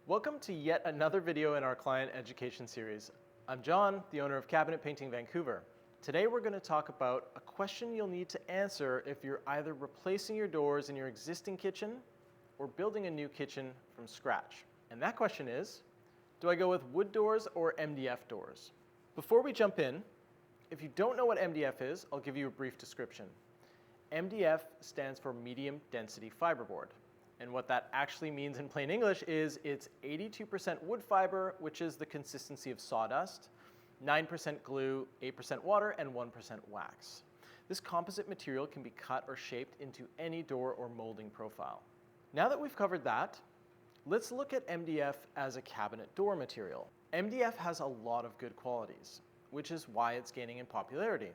Welcome to yet another video in our client education series. I'm John, the owner of Cabinet Painting Vancouver. Today we're going to talk about a question you'll need to answer if you're either replacing your doors in your existing kitchen or building a new kitchen from scratch. And that question is, do I go with wood doors or MDF doors? Before we jump in, if you don't know what MDF is, I'll give you a brief description. MDF stands for medium density fiberboard. And what that actually means in plain English is it's 82% wood fiber, which is the consistency of sawdust, 9% glue, 8% water, and 1% wax. This composite material can be cut or shaped into any door or molding profile. Now that we've covered that, let's look at MDF as a cabinet door material. MDF has a lot of good qualities, which is why it's gaining in popularity.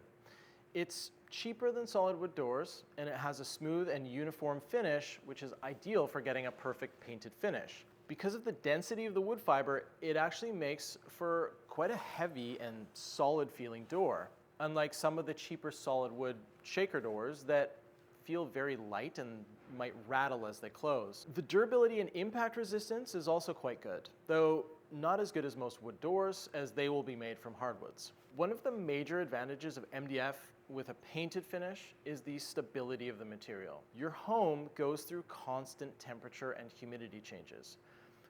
It's cheaper than solid wood doors, and it has a smooth and uniform finish, which is ideal for getting a perfect painted finish. Because of the density of the wood fiber, it actually makes for quite a heavy and solid feeling door, unlike some of the cheaper solid wood shaker doors that feel very light and might rattle as they close. The durability and impact resistance is also quite good, though not as good as most wood doors, as they will be made from hardwoods. One of the major advantages of MDF with a painted finish is the stability of the material. Your home goes through constant temperature and humidity changes,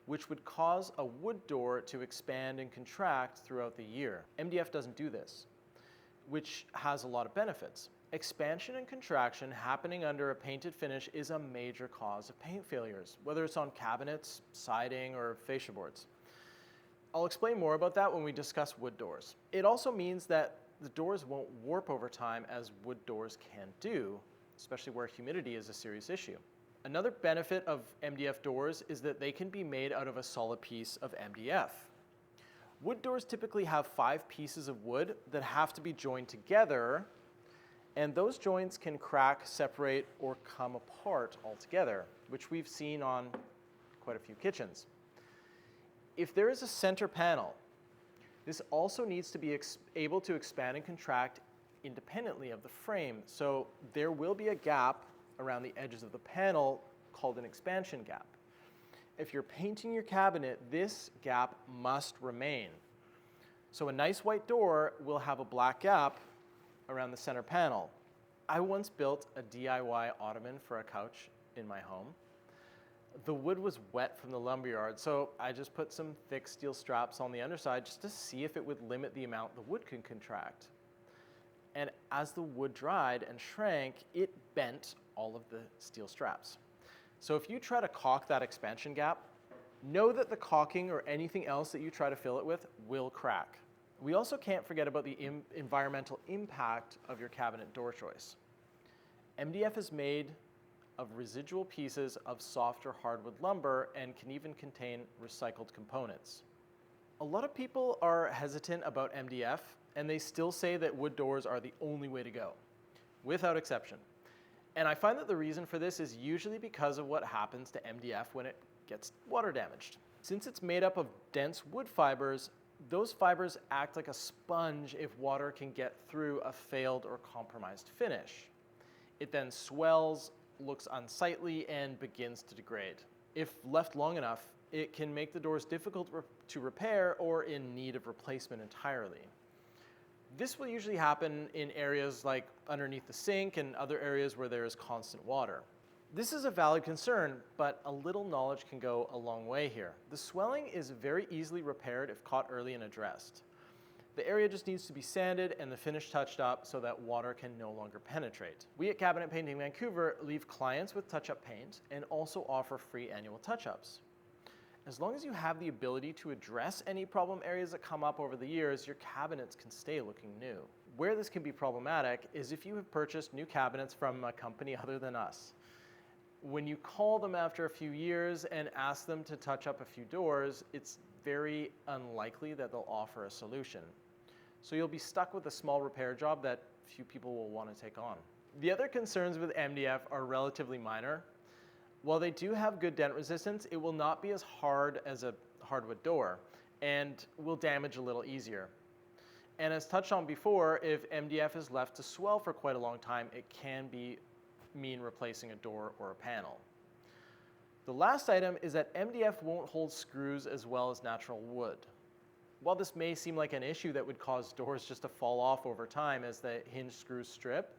which would cause a wood door to expand and contract throughout the year. MDF doesn't do this, which has a lot of benefits. Expansion and contraction happening under a painted finish is a major cause of paint failures, whether it's on cabinets, siding, or fascia boards. I'll explain more about that when we discuss wood doors. It also means that the doors won't warp over time as wood doors can do, especially where humidity is a serious issue. Another benefit of MDF doors is that they can be made out of a solid piece of MDF. Wood doors typically have 5 pieces of wood that have to be joined together, and those joints can crack, separate, or come apart altogether, which we've seen on quite a few kitchens. If there is a center panel, this also needs to be able to expand and contract independently of the frame, so there will be a gap around the edges of the panel called an expansion gap. If you're painting your cabinet, this gap must remain. So a nice white door will have a black gap around the center panel. I once built a DIY ottoman for a couch in my home. The wood was wet from the lumberyard, so I just put some thick steel straps on the underside just to see if it would limit the amount the wood could contract. And as the wood dried and shrank, it bent all of the steel straps. So if you try to caulk that expansion gap, know that the caulking or anything else that you try to fill it with will crack. We also can't forget about the environmental impact of your cabinet door choice. MDF is made of residual pieces of softer hardwood lumber and can even contain recycled components. A lot of people are hesitant about MDF, and they still say that wood doors are the only way to go, without exception. And I find that the reason for this is usually because of what happens to MDF when it gets water damaged. Since it's made up of dense wood fibers, those fibers act like a sponge if water can get through a failed or compromised finish. It then swells, looks unsightly, and begins to degrade. If left long enough, it can make the doors difficult to repair or in need of replacement entirely. This will usually happen in areas like underneath the sink and other areas where there is constant water. This is a valid concern, but a little knowledge can go a long way here. The swelling is very easily repaired if caught early and addressed. The area just needs to be sanded and the finish touched up so that water can no longer penetrate. We at Cabinet Painting Vancouver leave clients with touch-up paint and also offer free annual touch-ups. As long as you have the ability to address any problem areas that come up over the years, your cabinets can stay looking new. Where this can be problematic is if you have purchased new cabinets from a company other than us. When you call them after a few years and ask them to touch up a few doors, it's very unlikely that they'll offer a solution. So you'll be stuck with a small repair job that few people will want to take on. The other concerns with MDF are relatively minor. While they do have good dent resistance, it will not be as hard as a hardwood door and will damage a little easier. And as touched on before, if MDF is left to swell for quite a long time, it can mean replacing a door or a panel. The last item is that MDF won't hold screws as well as natural wood. While this may seem like an issue that would cause doors just to fall off over time as the hinge screws strip,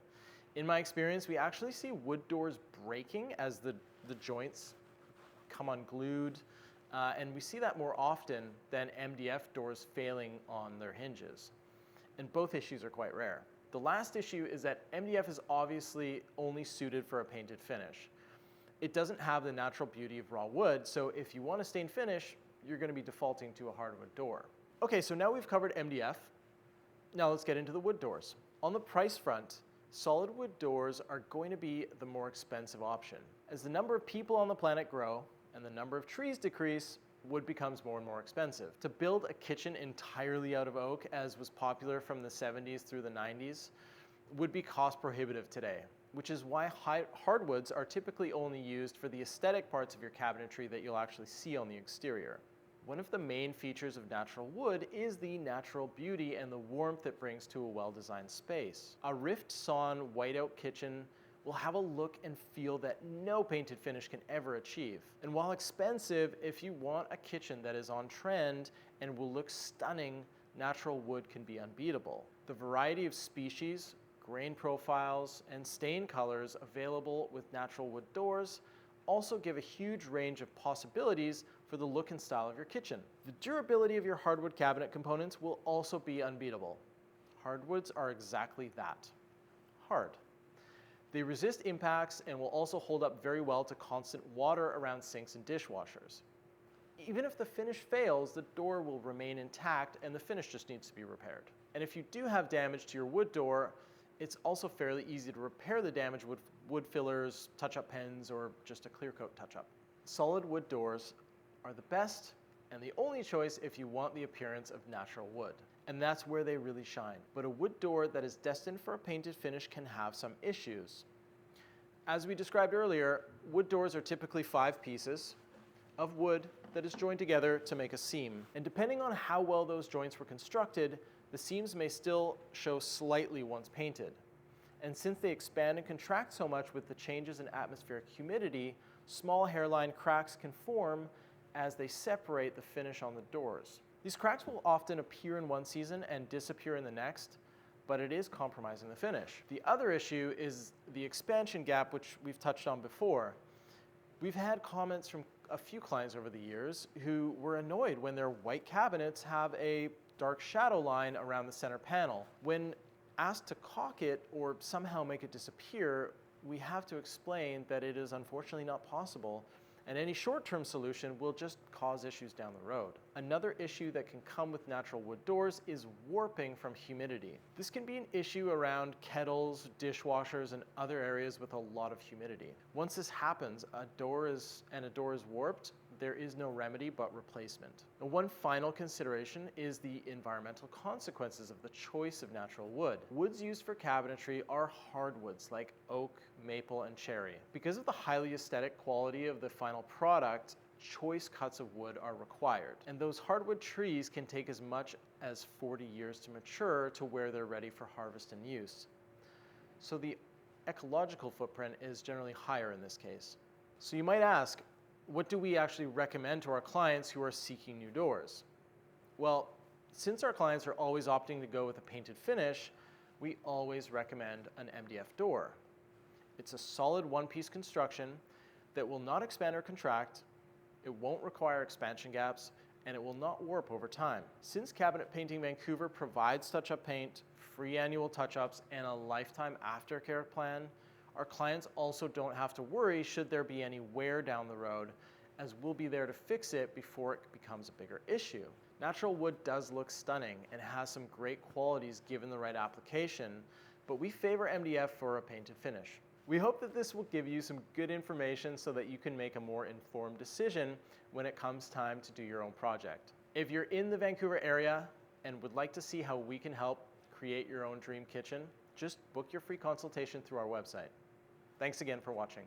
in my experience, we actually see wood doors breaking as the joints come unglued, and we see that more often than MDF doors failing on their hinges. And both issues are quite rare. The last issue is that MDF is obviously only suited for a painted finish. It doesn't have the natural beauty of raw wood, so if you want a stained finish, you're going to be defaulting to a hardwood door. Okay, so now we've covered MDF. Now let's get into the wood doors. On the price front, solid wood doors are going to be the more expensive option. As the number of people on the planet grow and the number of trees decrease, wood becomes more and more expensive. To build a kitchen entirely out of oak, as was popular from the 70s through the 90s, would be cost prohibitive today, which is why hardwoods are typically only used for the aesthetic parts of your cabinetry that you'll actually see on the exterior. One of the main features of natural wood is the natural beauty and the warmth it brings to a well-designed space. A rift sawn whiteout kitchen will have a look and feel that no painted finish can ever achieve. And while expensive, if you want a kitchen that is on trend and will look stunning, natural wood can be unbeatable. The variety of species, grain profiles, and stain colors available with natural wood doors also give a huge range of possibilities for the look and style of your kitchen. The durability of your hardwood cabinet components will also be unbeatable. Hardwoods are exactly that, hard. They resist impacts and will also hold up very well to constant water around sinks and dishwashers. Even if the finish fails, the door will remain intact and the finish just needs to be repaired. And if you do have damage to your wood door, it's also fairly easy to repair the damage with wood fillers, touch-up pens, or just a clear coat touch-up. Solid wood doors are the best and the only choice if you want the appearance of natural wood. And that's where they really shine. But a wood door that is destined for a painted finish can have some issues. As we described earlier, wood doors are typically 5 pieces of wood that is joined together to make a seam. And depending on how well those joints were constructed, the seams may still show slightly once painted. And since they expand and contract so much with the changes in atmospheric humidity, small hairline cracks can form as they separate the finish on the doors. These cracks will often appear in one season and disappear in the next, but it is compromising the finish. The other issue is the expansion gap, which we've touched on before. We've had comments from a few clients over the years who were annoyed when their white cabinets have a dark shadow line around the center panel. When asked to caulk it or somehow make it disappear, we have to explain that it is unfortunately not possible, and any short-term solution will just cause issues down the road. Another issue that can come with natural wood doors is warping from humidity. This can be an issue around kettles, dishwashers, and other areas with a lot of humidity. Once this happens, a door is warped, there is no remedy but replacement. And one final consideration is the environmental consequences of the choice of natural wood. Woods used for cabinetry are hardwoods like oak, maple, and cherry. Because of the highly aesthetic quality of the final product, choice cuts of wood are required. And those hardwood trees can take as much as 40 years to mature to where they're ready for harvest and use. So the ecological footprint is generally higher in this case. So you might ask, what do we actually recommend to our clients who are seeking new doors? Well, since our clients are always opting to go with a painted finish, we always recommend an MDF door. It's a solid one-piece construction that will not expand or contract, it won't require expansion gaps, and it will not warp over time. Since Cabinet Painting Vancouver provides touch-up paint, free annual touch-ups, and a lifetime aftercare plan, our clients also don't have to worry should there be any wear down the road, as we'll be there to fix it before it becomes a bigger issue. Natural wood does look stunning and has some great qualities given the right application, but we favor MDF for a painted finish. We hope that this will give you some good information so that you can make a more informed decision when it comes time to do your own project. If you're in the Vancouver area and would like to see how we can help create your own dream kitchen, just book your free consultation through our website. Thanks again for watching.